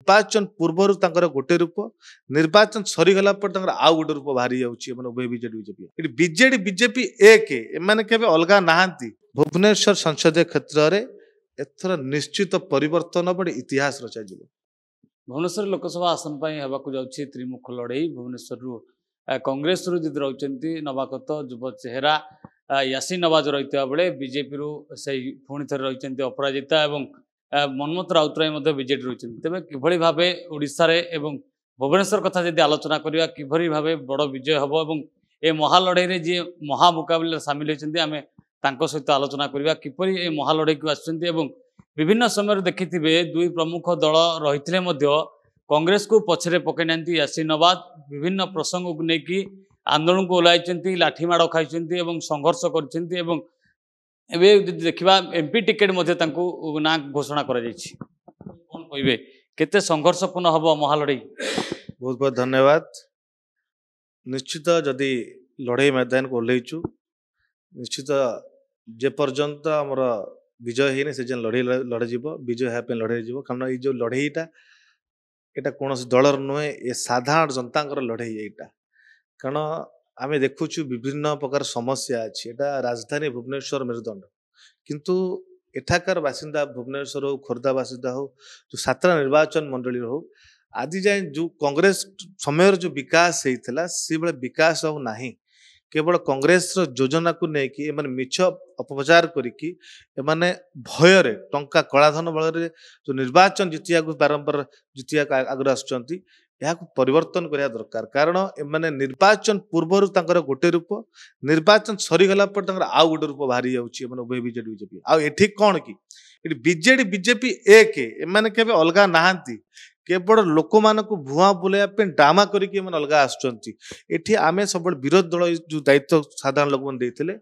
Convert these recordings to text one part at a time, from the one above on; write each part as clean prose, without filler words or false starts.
निर्वाचन पूर्व गोटे रूप निर्वाचन सरीगला आउ गोटे रूप बाहरी जाऊँगी बीजेडी बीजेपी बीजेडी बीजेपी एक एम के अलग नहांती भुवनेश्वर संसदीय क्षेत्र में एथर निश्चित परिवर्तन बड़े इतिहास रचा भुवनेश्वर लोकसभा आसन पर होगाक जाऊँगी त्रिमुख लड़ई भुवनेश्वर कांग्रेस जिद रही नवागत युव चेहरा यासीन नवाज रही बेले बीजेपी से पुणी थे रही अपराजिता और मनमोहन राउतराय बीजेडी रही तेज कि भाव ओडिशा एवं भुवनेश्वर कथा जब आलोचना करवा कि भाव बड़ विजय हम और ये महालड़ई जी महामुकाबले सामिल होती आम सहित आलोचना करवा किपर ये महालड़ई को आसुँच विभिन्न समय देखि दुई प्रमुख दल रही कांग्रेस को पछरे पकई ना यासीन नवाज विभिन्न प्रसंग को लेकिन आंदोलन को ओह्लाई लाठीमाड़ खाई संघर्ष कर देखा एमपी टिकेट ना घोषणा करें केते संघर्षपूर्ण हम महालड़ई। बहुत बहुत धन्यवाद। निश्चित जदि लड़ई मैदान को ओह्लैचु निश्चित जे पर्यंत आमर विजय है से लड़ई लड़ाई विजय है लड़ाई कारण ये जो लड़ईटा यहाँ कौन दलर नुहे ये साधारण जनता लड़ई यहाँ कारण आम देखुचु विभिन्न प्रकार समस्या अच्छी एटा राजधानी भुवनेश्वर मेरुदंड किंतु एठाकार बासिंदा भुवनेश्वर हो खोर्धा बासिंदा हो जो सातरा निर्वाचन मंडली हो आज जाए जो कांग्रेस समय जो विकास होता से भाई विकास आउ नहीं केवल कांग्रेस योजना को लेकिन मिछ अपप्रचार करिकी भय टंका कलाधन बल जो निर्वाचन जितिया बारंबार जितिया आगे आसुँच परिवर्तन करने दरकार कारण एमाने निर्वाचन पूर्व गोटे रूप निर्वाचन सरीगला आउ गोटे रूप बाहरी जाऊँगी बीजेडी बीजेपी आठी कौन कि बीजेडी बीजेपी एक एम के अलग नहांती केवल लोक मान भुआ बुलाइपे ड्रामा करके अलग आसुँच आम सब विरोधी दल जो दायित्व साधारण लोक मैंने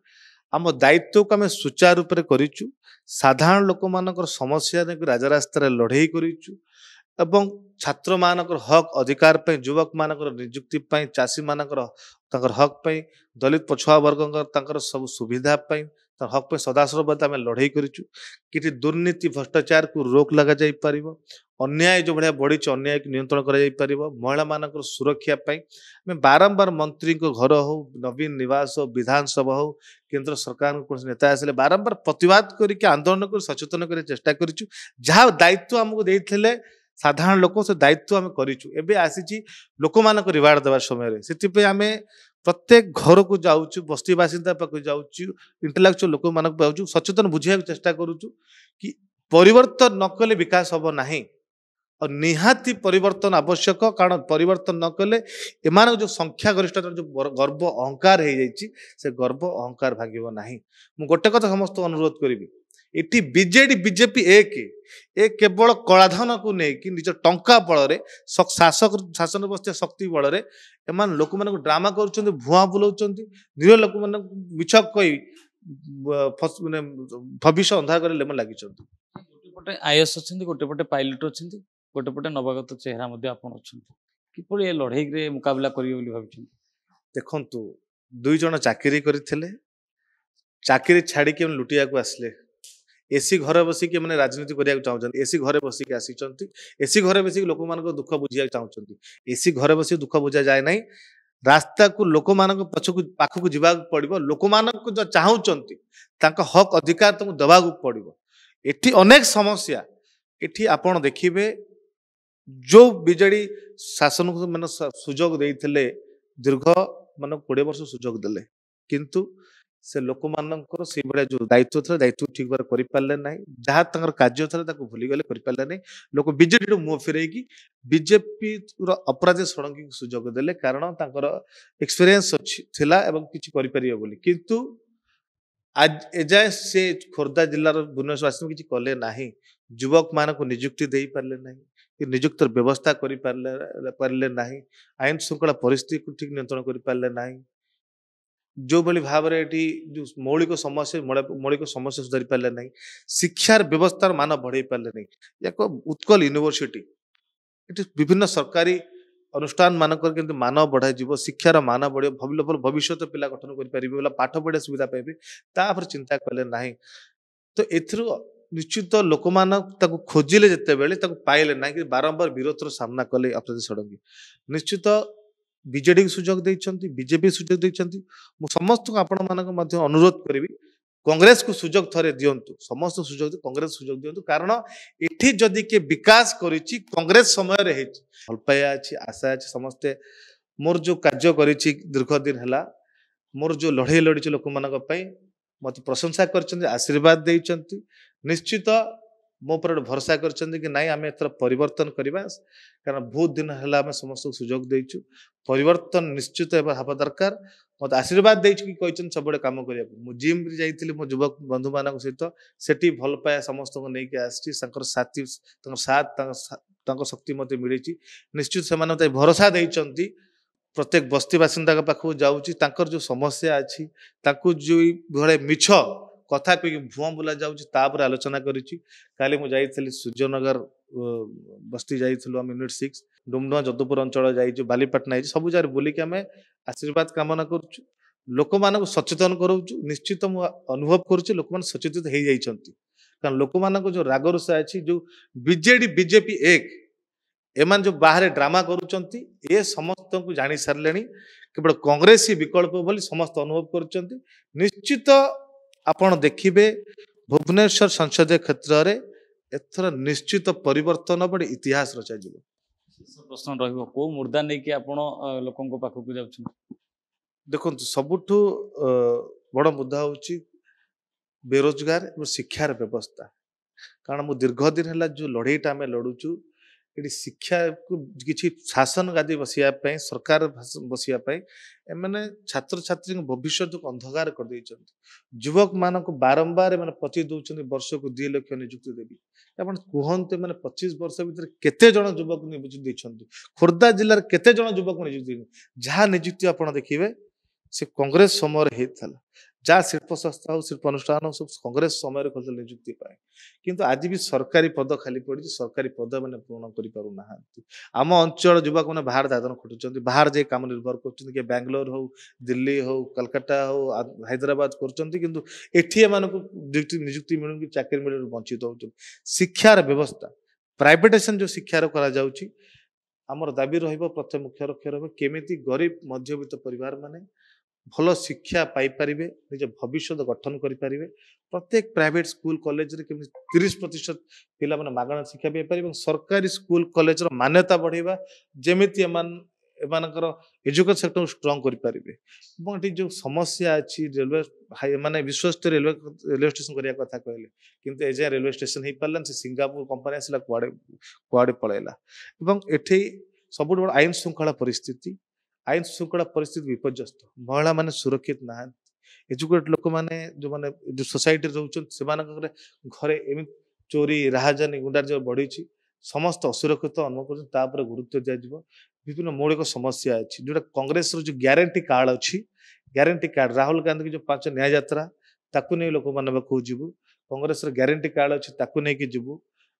आम दायित्व को आम सुचारू रूप से करूँ साधारण लोक मान समस्या राजा रास्तार लड़ई करूँ एवं छात्र मानकर हक अधिकार पे युवक मानकर नियुक्ति पाई चाषी मानकर हक पे दलित पछुआ वर्ग सब सुविधा पाई हक पे सदासर्वदा आम लड़ई करूँ कि दुर्नीति भ्रष्टाचार को रोक लगा जाई परिबो अन्याय जो भाया बढ़ी अन्याय को नियंत्रण कर महिला मान सुरक्षा पाई बारंबार मंत्री को घर हो नवीन निवास हो विधानसभा हो केंद्र सरकार कौन नेता आसे बारंबार प्रतिवाद करके आंदोलन कर सचेतन कर चेष्टा करूँ जहाँ दायित्व आमको देते साधारण लोक से दायित्व आम करें आसी लोक मान रिवार्ड देवा समय से आम प्रत्येक घर को जाऊँ बस्ती बासिंदा पाक जाऊँ इंटेलेक्चुअल लोक मान जाऊँ सचेतन बुझे चेष्टा करूँ कि परिवर्तन न कले विकास हम ना और निहाती परिवर्तन आवश्यक कारण परिवर्तन न कले एम जो संख्या गरिष्ठता जो गर्व अहंकार हो जाए गर्व अहंकार भांग ना मु गोटे कथा समस्त अनुरोध करी इटी बीजेडी बीजेपी एक केवल कलाधन को लेकिन निज टंका बल शासक शासन व्यवस्था शक्ति बल एम लोक मान ड्रामा कर भुआ बुलाऊं निर लोक मान मिछ कही भविष्य अंधार कर लगी गोटेपटे आईएएस अच्छा गोटेपटे पायलट अच्छा गोटेपटे नवागत चेहरा किपर ये लड़ई मुकाबला करेंगे भाई देखु दुई जन चाकरी करते चाकरी छाड़ी लुटिया को आसले एसी घर बसिक मैंने राजनीति करने चाहते एसी घर बसिक आसी एसी घर बस लोक मान दुख बुझा चाहते एसी घर बस दुख बुझा जाए ना रास्ता को लोक मान पछक पाखक जावाक पड़ो लोक मान जो चाहते हक अधिकार तुमको देवाक पड़ो एटी अनेक समस्या एटी आपण देखिए जो बीजेडी शासन को मान सुजोग देते दीर्घ मान 20 वर्ष सुजोग देले किंतु से लोक मानकर से भाया जो दायित्व था दायित्व ठीक भाव करें ना जहाँ कार्य था भूलीगले करें ना लोक बीजेडी मुह फेर बीजेपी अपराधी षड़ंगी सुजोग देले कारण एक्सपीरियंस थिला एवं किछि करि परियो बोली किंतु आज एजाए से खोर्धा जिलार भुवनेश्वर किसी कले ना युवक मान को नियुक्ति दे पारे ना नियुक्त व्यवस्था करें ना आईन श्रृंखला परिस्थिति को ठीक नियंत्रण करें ना जो भली भाव जो मौलिक समस्या सुधारी पारे ना शिक्षार व्यवस्थार मान बढ़े पारे ना एक उत्कल यूनिवर्सिटी ये विभिन्न सरकारी अनुष्ठान मानक मान बढ़ा शिक्षार मान बढ़ भविष्य पिला गठन कर पाठ पढ़ा सुविधा पाइबे चिंता कले ना तो ନିଶ୍ଚିତ ଲୋକମାନ ତାକୁ ଖୋଜିଲେ ଯେତେବେଳେ ତାକୁ ପାଇଲେ ନାହିଁ କି ବାରମ୍ବାର ବିରୋଧର ସାମ୍ନା କଲେ ଅପ୍ରତି ଷଡ଼ଙ୍ଗୀ। ନିଶ୍ଚିତ ବିଜେଡିକୁ ସୁଯୋଗ ଦେଇଛନ୍ତି, ବିଜେପି ସୁଯୋଗ ଦେଇଛନ୍ତି। ମୁଁ ସମସ୍ତଙ୍କୁ ଆପଣମାନଙ୍କୁ ମଧ୍ୟ ଅନୁରୋଧ କରିବି କଂଗ୍ରେସକୁ ସୁଯୋଗ ଥରେ ଦିଅନ୍ତୁ, ସମସ୍ତ ସୁଯୋଗ କଂଗ୍ରେସ ସୁଯୋଗ ଦିଅନ୍ତୁ। କାରଣ ଏଠି ଯଦି କିଏ ବିକାଶ କରିଛି କଂଗ୍ରେସ ସମୟରେ ହେଇଛି। ଭଲ ପାଇବା ଅଛି, ଆଶା ଅଛି। ସମସ୍ତେ ମୋର ଯୋଉ କାର୍ଯ୍ୟ କରିଛି ଦୀର୍ଘ ଦିନ ହେଲା, ମୋର ଯୋଉ ଲଢ଼େଇ ଲଢ଼ିଛି ଲୋକମାନଙ୍କ ପାଇଁ, ମତେ ପ୍ରଶଂସା କରିଛନ୍ତି, ଆଶୀର୍ବାଦ ଦେଇଛନ୍ତି। ନିଶ୍ଚିତ ମୋ ଉପରେ ଗୋଟେ ଭରସା କରିଛନ୍ତି କି ନାଇଁ ଆମେ ଏଥର ପରିବର୍ତ୍ତନ କରିବା। କାରଣ ବହୁତ ଦିନ ହେଲା ଆମେ ସମସ୍ତଙ୍କୁ ସୁଯୋଗ ଦେଇଛୁ, ପରିବର୍ତ୍ତନ ନିଶ୍ଚିତ ହେବା ଦରକାର। ମତେ ଆଶୀର୍ବାଦ ଦେଇଛୁ କି କହିଛନ୍ତି ସବୁବେଳେ କାମ କରିବାକୁ। ମୁଁ ଜିମ୍ରେ ଯାଇଥିଲି ମୋ ଯୁବକ ବନ୍ଧୁମାନଙ୍କ ସହିତ, ସେଠି ଭଲ ପାଇବା ସମସ୍ତଙ୍କୁ ନେଇକି ଆସିଛି। ତାଙ୍କର ସାଥୀ, ତାଙ୍କର ସାଥ, ତାଙ୍କ ଶକ୍ତି ମତେ ମିଳିଛି। ନିଶ୍ଚିତ ସେମାନେ ମତେ ଭରସା ଦେଇଛନ୍ତି। ପ୍ରତ୍ୟେକ ବସ୍ତି ବାସିନ୍ଦାଙ୍କ ପାଖକୁ ଯାଉଛି, ତାଙ୍କର ଯୋଉ ସମସ୍ୟା ଅଛି, ତାଙ୍କୁ ଯୋଉ ଭଳି ମିଛ କଥା କହିକି ଭୁଆଁ ବୁଲା ଯାଉଛି ତା ଉପରେ ଆଲୋଚନା କରିଛି। କାଲି ମୁଁ ଯାଇଥିଲି ସୂର୍ଯ୍ୟନଗର ବସ୍ତି ଯାଇଥିଲୁ ଆମେ ୟୁନିଟ୍ 6, ଡୁମଡୁମା ଯଦୁପୁର ଅଞ୍ଚଳ ଯାଇଛୁ, ବାଲିପାଟଣା ହେଇଛି, ସବୁ ଜାଗାରେ ବୁଲିକି ଆମେ ଆଶୀର୍ବାଦ କାମନା କରୁଛୁ, ଲୋକମାନଙ୍କୁ ସଚେତନ କରାଉଛୁ। ନିଶ୍ଚିତ ମୁଁ ଅନୁଭବ କରୁଛି ଲୋକମାନେ ସଚେତନ ହେଇଯାଇଛନ୍ତି। କାରଣ ଲୋକମାନଙ୍କ ଯୋଉ ରାଗ ରୁଷା ଅଛି, ଯୋଉ ବିଜେଡି ବିଜେପି ଏକ ଏମାନେ ଯୋଉ ବାହାରେ ଡ୍ରାମା କରୁଛନ୍ତି, ଏ ସମସ୍ତଙ୍କୁ ଜାଣି ସାରିଲେଣି କେବଳ କଂଗ୍ରେସ ହିଁ ବିକଳ୍ପ ବୋଲି ସମସ୍ତେ ଅନୁଭବ କରୁଛନ୍ତି। ନିଶ୍ଚିତ ଆପଣ ଦେଖିବେ ଭୁବନେଶ୍ୱର ସଂସଦୀୟ କ୍ଷେତ୍ରରେ ଏଥର ନିଶ୍ଚିତ ପରିବର୍ତ୍ତନ ବଡ ଇତିହାସ ରଚାଯିବ। ପ୍ରଶ୍ନ ରହିବ, କୋଉ ମୁର୍ଦ୍ଦା ନେଇକି ଆପଣ ଲୋକଙ୍କ ପାଖକୁ ଯାଉଛନ୍ତି? ଦେଖନ୍ତୁ ସବୁଠୁ ବଡ ମୁଦ୍ଦା ହଉଛି ବେରୋଜଗାର ଏବଂ ଶିକ୍ଷାର ବ୍ୟବସ୍ଥା। କାରଣ ମୁଁ ଦୀର୍ଘ ଦିନ ହେଲା ଯୋଉ ଲଢେଇଟା ଆମେ ଲଢୁଛୁ, ଏଠି ଶିକ୍ଷାକୁ କିଛି ଶାସନ ଗାଦି ବସିବା ପାଇଁ, ସରକାର ବସିବା ପାଇଁ ଏମାନେ ଛାତ୍ରଛାତ୍ରୀଙ୍କ ଭବିଷ୍ୟତକୁ ଅନ୍ଧକାର କରିଦେଇଛନ୍ତି। ଯୁବକ ମାନଙ୍କୁ ବାରମ୍ବାର ମାନେ ପଚି ଦଉଛନ୍ତି ବର୍ଷକୁ 2 ଲକ୍ଷ ନିଯୁକ୍ତି ଦେବି। ଆପଣ କୁହନ୍ତୁ ମାନେ 25 ବର୍ଷ ଭିତରେ କେତେ ଜଣ ଯୁବକ ନିଯୁକ୍ତି ଦେଇଛନ୍ତି? ଖୋର୍ଦ୍ଧା ଜିଲ୍ଲାରେ କେତେ ଜଣ ଯୁବକ ନିଯୁକ୍ତି ଦେଇଛନ୍ତି? ଯାହା ନିଯୁକ୍ତି ଆପଣ ଦେଖିବେ ସେ କଂଗ୍ରେସ ସମୟରେ ହେଇଥିଲା। ଯାହା ଶିଳ୍ପ ସଂସ୍ଥା ହଉ, ଶିଳ୍ପ ଅନୁଷ୍ଠାନ ହଉ, ସବୁ କଂଗ୍ରେସ ସମୟରେ କରିଥିଲେ ନିଯୁକ୍ତି ପାଇଁ। କିନ୍ତୁ ଆଜି ବି ସରକାରୀ ପଦ ଖାଲି ପଡିଛି, ସରକାରୀ ପଦ ମାନେ ପୂରଣ କରିପାରୁନାହାନ୍ତି। ଆମ ଅଞ୍ଚଳ ଯୁବକ ମାନେ ବାହାର ଦାଦନ ଖଟୁଛନ୍ତି, ବାହାର ଯାଇ କାମ ନିର୍ଭର କରୁଛନ୍ତି, କିଏ ବାଙ୍ଗାଲୋର ହଉ, ଦିଲ୍ଲୀ ହଉ, କଲକାତା ହଉ, ହାଇଦ୍ରାବାଦ କରୁଛନ୍ତି। କିନ୍ତୁ ଏଠି ଏମାନଙ୍କୁ ନିଯୁକ୍ତି ମିଳୁନି, ଚାକିରି ମିଳିବାରୁ ବଞ୍ଚିତ ହଉଛନ୍ତି। ଶିକ୍ଷାର ବ୍ୟବସ୍ଥା, ପ୍ରାଇଭେଟାଇଜେସନ ଯୋଉ ଶିକ୍ଷାର କରାଯାଉଛି, ଆମର ଦାବି ରହିବ, ପ୍ରଥମେ ମୁଖ୍ୟ ଲକ୍ଷ୍ୟ ରହିବ କେମିତି ଗରିବ ମଧ୍ୟବିତ୍ତ ପରିବାର ମାନେ ଭଲ ଶିକ୍ଷା ପାଇପାରିବେ, ନିଜ ଭବିଷ୍ୟତ ଗଠନ କରିପାରିବେ। ପ୍ରତ୍ୟେକ ପ୍ରାଇଭେଟ ସ୍କୁଲ କଲେଜରେ କେମିତି 30% ପିଲାମାନେ ମାଗଣା ଶିକ୍ଷା ପାଇପାରିବେ ଏବଂ ସରକାରୀ ସ୍କୁଲ କଲେଜର ମାନ୍ୟତା ବଢେଇବା, ଯେମିତି ଏମାନଙ୍କର ଏଜୁକେସନ ସେକ୍ଟରକୁ ଷ୍ଟ୍ରଙ୍ଗ କରିପାରିବେ। ଏବଂ ଏଠି ଯୋଉ ସମସ୍ୟା ଅଛି, ରେଲୱେ ମାନେ ବିଶ୍ୱସ୍ତ ରେଲୱେ ଷ୍ଟେସନ କରିବା କଥା କହିଲେ, କିନ୍ତୁ ଏଯାଏଁ ରେଲୱେ ଷ୍ଟେସନ ହେଇପାରିଲାନି। ସେ ସିଙ୍ଗାପୁର କମ୍ପାନୀ ଆସିଲା, କୁଆଡେ ପଳେଇଲା। ଏବଂ ଏଠି ସବୁଠୁ ବଡ ଆଇନ ଶୃଙ୍ଖଳା ପରିସ୍ଥିତି, ଆଇନ ଶୃଙ୍ଖଳା ପରିସ୍ଥିତି ବିପର୍ଯ୍ୟସ୍ତ। ମହିଳା ମାନେ ସୁରକ୍ଷିତ ନାହାନ୍ତି। ଏଜୁକେଟ ଲୋକମାନେ ଯୋଉମାନେ ଯୋଉ ସୋସାଇଟିରେ ରହୁଛନ୍ତି, ସେମାନଙ୍କର ଘରେ ଏମିତି ଚୋରି, ରାହାଜାନୀ, ଗୁଣ୍ଡାର୍ଜ ବଢିଛି। ସମସ୍ତ ଅସୁରକ୍ଷିତ ଅନୁଭବ କରୁଛନ୍ତି, ତା ଉପରେ ଗୁରୁତ୍ୱ ଦିଆଯିବ। ବିଭିନ୍ନ ମୌଳିକ ସମସ୍ୟା ଅଛି, ଯୋଉଟା କଂଗ୍ରେସର ଯୋଉ ଗ୍ୟାରେଣ୍ଟି କାର୍ଡ ଅଛି, ଗ୍ୟାରେଣ୍ଟି କାର୍ଡ ରାହୁଲ ଗାନ୍ଧୀ ଯୋଉ 5 ନ୍ୟାୟ ଯାତ୍ରା, ତାକୁ ନେଇ ଲୋକମାନଙ୍କ ପାଖକୁ ଯିବୁ। କଂଗ୍ରେସର ଗ୍ୟାରେଣ୍ଟି କାର୍ଡ ଅଛି, ତାକୁ ନେଇକି ଯିବୁ।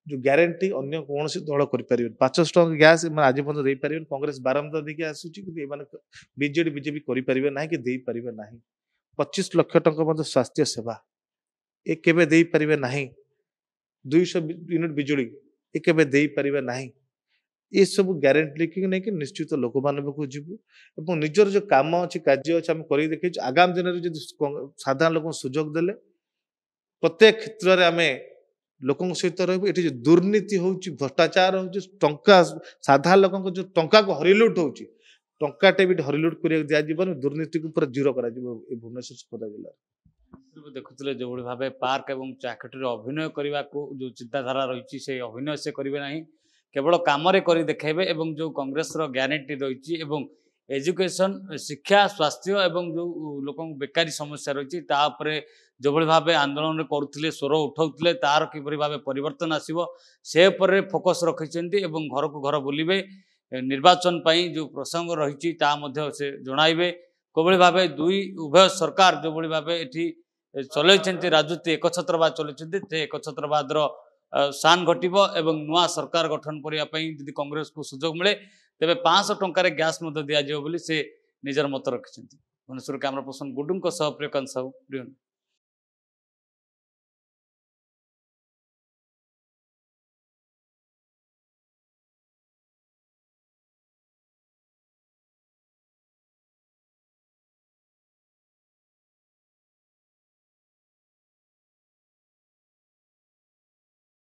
ଯୋଉ ଗ୍ୟାରେଣ୍ଟି ଅନ୍ୟ କୌଣସି ଦଳ କରିପାରିବେନି। 500 ଟଙ୍କା ଗ୍ୟାସ୍ ଏମାନେ ଆଜି ପର୍ଯ୍ୟନ୍ତ ଦେଇପାରିବେନି। କଂଗ୍ରେସ ବାରମ୍ବାର ଦେଇକି ଆସୁଛି, କିନ୍ତୁ ଏମାନେ ବିଜେଡି ବିଜେପି କରିପାରିବେ ନାହିଁ କି ଦେଇପାରିବେ ନାହିଁ। 25 ଲକ୍ଷ ଟଙ୍କା ମଧ୍ୟ ସ୍ୱାସ୍ଥ୍ୟ ସେବା ଏ କେବେ ଦେଇପାରିବେ ନାହିଁ। 200 ୟୁନିଟ୍ ବିଜୁଳି ଏ କେବେ ଦେଇପାରିବେ ନାହିଁ। ଏସବୁ ଗ୍ୟାରେଣ୍ଟି ନେଇକି ନିଶ୍ଚିତ ଲୋକମାନଙ୍କ ପାଖକୁ ଯିବୁ ଏବଂ ନିଜର ଯୋଉ କାମ ଅଛି, କାର୍ଯ୍ୟ ଅଛି, ଆମେ କରିକି ଦେଖେଇଛୁ। ଆଗାମୀ ଦିନରେ ଯଦି ସାଧାରଣ ଲୋକଙ୍କୁ ସୁଯୋଗ ଦେଲେ ପ୍ରତ୍ୟେକ କ୍ଷେତ୍ରରେ ଆମେ ଲୋକଙ୍କ ସହିତ ରହିବୁ। ଏଠି ଯୋଉ ଦୁର୍ନୀତି ହଉଛି, ଭ୍ରଷ୍ଟାଚାର ହଉଛି, ଟଙ୍କା ସାଧାରଣ ଲୋକଙ୍କ ଯୋଉ ଟଙ୍କାକୁ ହରିଲୁଟ ହଉଛି, ଟଙ୍କାଟେ ବି ହରିଲୁଟ କରିବାକୁ ଦିଆଯିବନି। ଦୁର୍ନୀତିକୁ ପୁରା ଜିରୋ କରାଯିବ ଏ ଭୁବନେଶ୍ୱର ଖୋର୍ଦ୍ଧା ଜିଲ୍ଲାରେ। ଦେଖୁଥିଲେ ଯେଉଁଭଳି ଭାବେ ପାର୍କ ଏବଂ ଚାକିରିରେ ଅଭିନୟ କରିବାକୁ ଯେଉଁ ଚିନ୍ତାଧାରା ରହିଛି, ସେ ଅଭିନୟ ସେ କରିବେ ନାହିଁ, କେବଳ କାମରେ କରି ଦେଖାଇବେ। ଏବଂ ଯେଉଁ କଂଗ୍ରେସର ଗ୍ୟାରେଣ୍ଟି ରହିଛି ଏବଂ ଏଜୁକେସନ, ଶିକ୍ଷା, ସ୍ୱାସ୍ଥ୍ୟ ଏବଂ ଯେଉଁ ଲୋକଙ୍କ ବେକାରୀ ସମସ୍ୟା ରହିଛି, ତା ଉପରେ ଯେଉଁଭଳି ଭାବେ ଆନ୍ଦୋଳନ କରୁଥିଲେ, ସ୍ୱର ଉଠାଉଥିଲେ, ତାର କିପରି ଭାବେ ପରିବର୍ତ୍ତନ ଆସିବ ସେ ଉପରେ ଫୋକସ୍ ରଖିଛନ୍ତି। ଏବଂ ଘରକୁ ଘର ବୁଲିବେ, ନିର୍ବାଚନ ପାଇଁ ଯେଉଁ ପ୍ରସଙ୍ଗ ରହିଛି ତାହା ମଧ୍ୟ ସେ ଜଣାଇବେ। କେଉଁଭଳି ଭାବେ ଉଭୟ ସରକାର ଯେଉଁଭଳି ଭାବେ ଏଠି ଚଲେଇଛନ୍ତି, ରାଜନୀତି ଏକଛତ୍ରବାଦ ଚଲେଇଛନ୍ତି, ସେ ଏକଛତ୍ରବାଦର ସାନ୍ ଘଟିବ ଏବଂ ନୂଆ ସରକାର ଗଠନ କରିବା ପାଇଁ ଯଦି କଂଗ୍ରେସକୁ ସୁଯୋଗ ମିଳେ, ତେବେ 500 ଟଙ୍କାରେ ଗ୍ୟାସ୍ ମଧ୍ୟ ଦିଆଯିବ ବୋଲି ସେ ନିଜର ମତ ରଖିଛନ୍ତି। ଭୁବନେଶ୍ୱର କ୍ୟାମେରା ପର୍ସନ ଗୁଡୁଙ୍କ ସହ ପ୍ରିୟକାନ୍ତ ସାହୁ।